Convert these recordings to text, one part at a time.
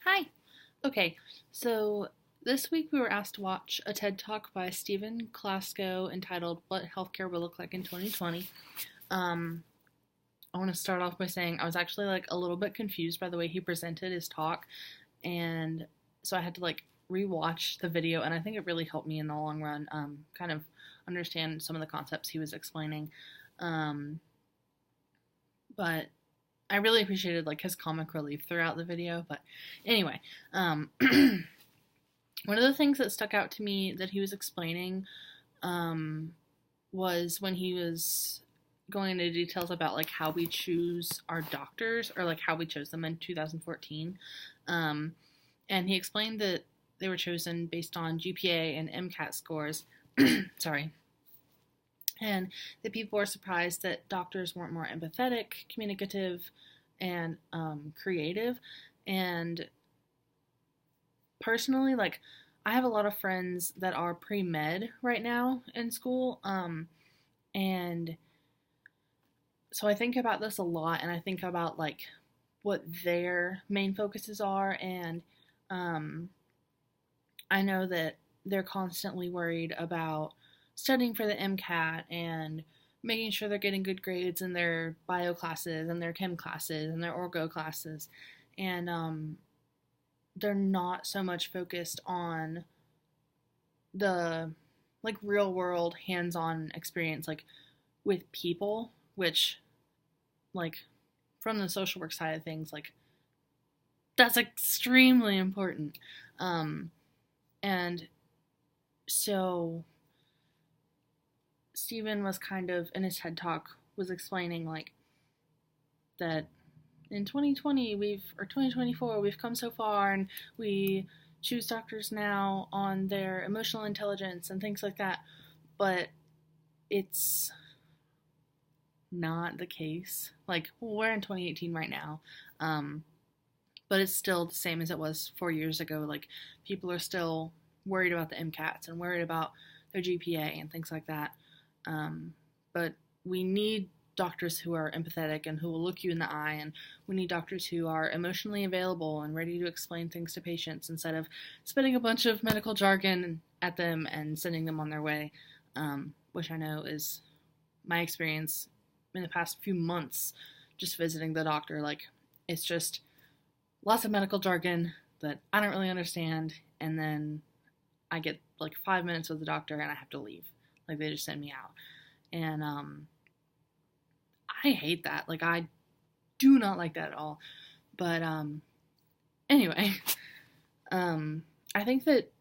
Hi. Okay, so this week we were asked to watch a TED Talk by Stephen Klasko entitled What Healthcare Will Look Like in 2020. Um, I want to start off by saying I was actually like a little bit confused by the way he presented his talk, and so I had to like rewatch the video, and I think it really helped me in the long run kind of understand some of the concepts he was explaining. Um, but I really appreciated like his comic relief throughout the video. But anyway, one of the things that stuck out to me that he was explaining um, was when he was going into details about like how we choose our doctors or like how we chose them in 2014. Um, and he explained that they were chosen based on GPA and MCAT scores. Sorry. And that people were surprised that doctors weren't more empathetic, communicative, and creative. And personally, like, I have a lot of friends that are pre-med right now in school, and so I think about this a lot, and I think about like what their main focuses are, and um, I know that they're constantly worried about studying for the MCAT and making sure they're getting good grades in their bio classes and their chem classes and their orgo classes, and they're not so much focused on the like real world hands-on experience like with people, which like from the social work side of things, like that's extremely important. And so Stephen was kind of in his TED talk was explaining like that in 2020 or 2024 we've come so far, and we choose doctors now on their emotional intelligence and things like that, but it's not the case. Like, we're in 2018 right now, but it's still the same as it was 4 years ago. Like, people are still worried about the MCATs and worried about their GPA and things like that. But we need doctors who are empathetic and who will look you in the eye, and we need doctors who are emotionally available and ready to explain things to patients instead of spitting a bunch of medical jargon at them and sending them on their way, which I know is my experience in the past few months just visiting the doctor. Like, it's just lots of medical jargon that I don't really understand, and then I get like 5 minutes with the doctor and I have to leave. Like, they just send me out. And I hate that. Like, I do not like that at all. But anyway, I think that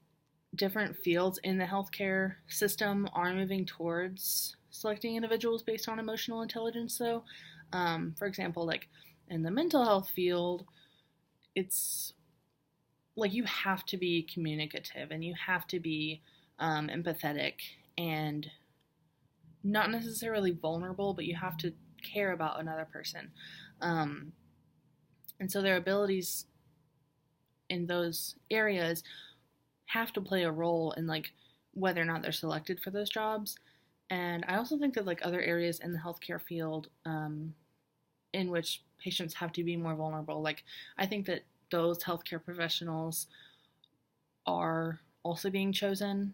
different fields in the healthcare system are moving towards selecting individuals based on emotional intelligence, though. For example, like in the mental health field, it's like you have to be communicative and you have to be empathetic and not necessarily vulnerable, but you have to care about another person. Um, and so their abilities in those areas have to play a role in like whether or not they're selected for those jobs. And I also think that like other areas in the healthcare field, in which patients have to be more vulnerable, like I think that those healthcare professionals are also being chosen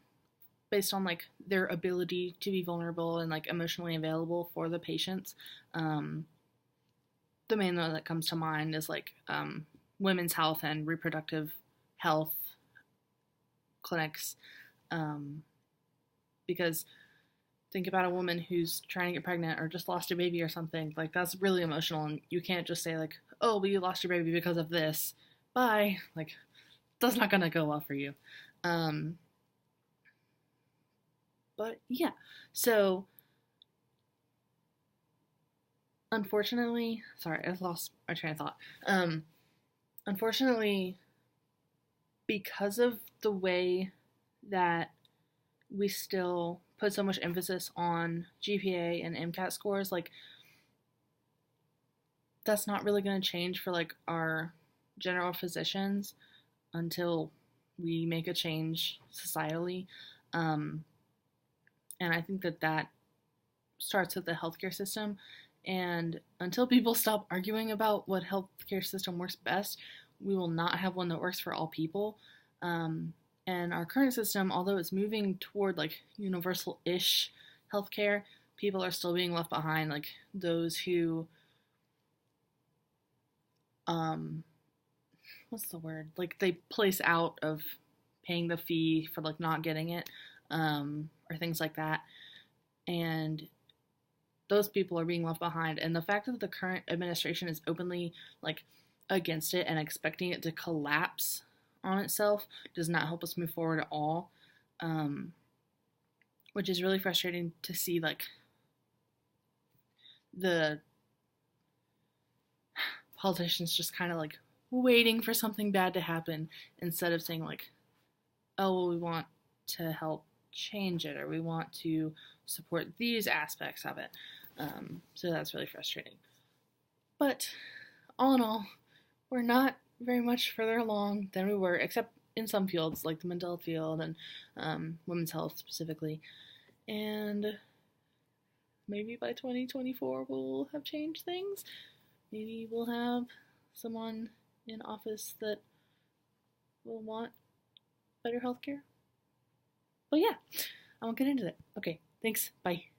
based on like their ability to be vulnerable and like emotionally available for the patients. The main one that comes to mind is like women's health and reproductive health clinics, because think about a woman who's trying to get pregnant or just lost a baby or something. Like, that's really emotional, and you can't just say like, oh, well, you lost your baby because of this, bye. Like, that's not gonna go well for you. But yeah, so unfortunately, sorry, I lost my train of thought. Unfortunately, because of the way that we still put so much emphasis on GPA and MCAT scores, like, that's not really going to change for like our general physicians until we make a change societally. Um, and I think that that starts with the healthcare system. And until people stop arguing about what healthcare system works best, we will not have one that works for all people. And our current system, although it's moving toward like universal-ish healthcare, people are still being left behind. Like those who, what's the word? Like they place out of paying the fee for like not getting it, or things like that. And those people are being left behind. And the fact that the current administration is openly like against it and expecting it to collapse on itself does not help us move forward at all. Which is really frustrating to see, like the politicians just kind of like waiting for something bad to happen instead of saying like, oh, well, we want to help change it, or we want to support these aspects of it. So that's really frustrating. But all in all, we're not very much further along than we were, except in some fields like the mental health field and women's health specifically. And maybe by 2024 we'll have changed things. Maybe we'll have someone in office that will want better healthcare. But yeah, I won't get into that. Okay, thanks. Bye.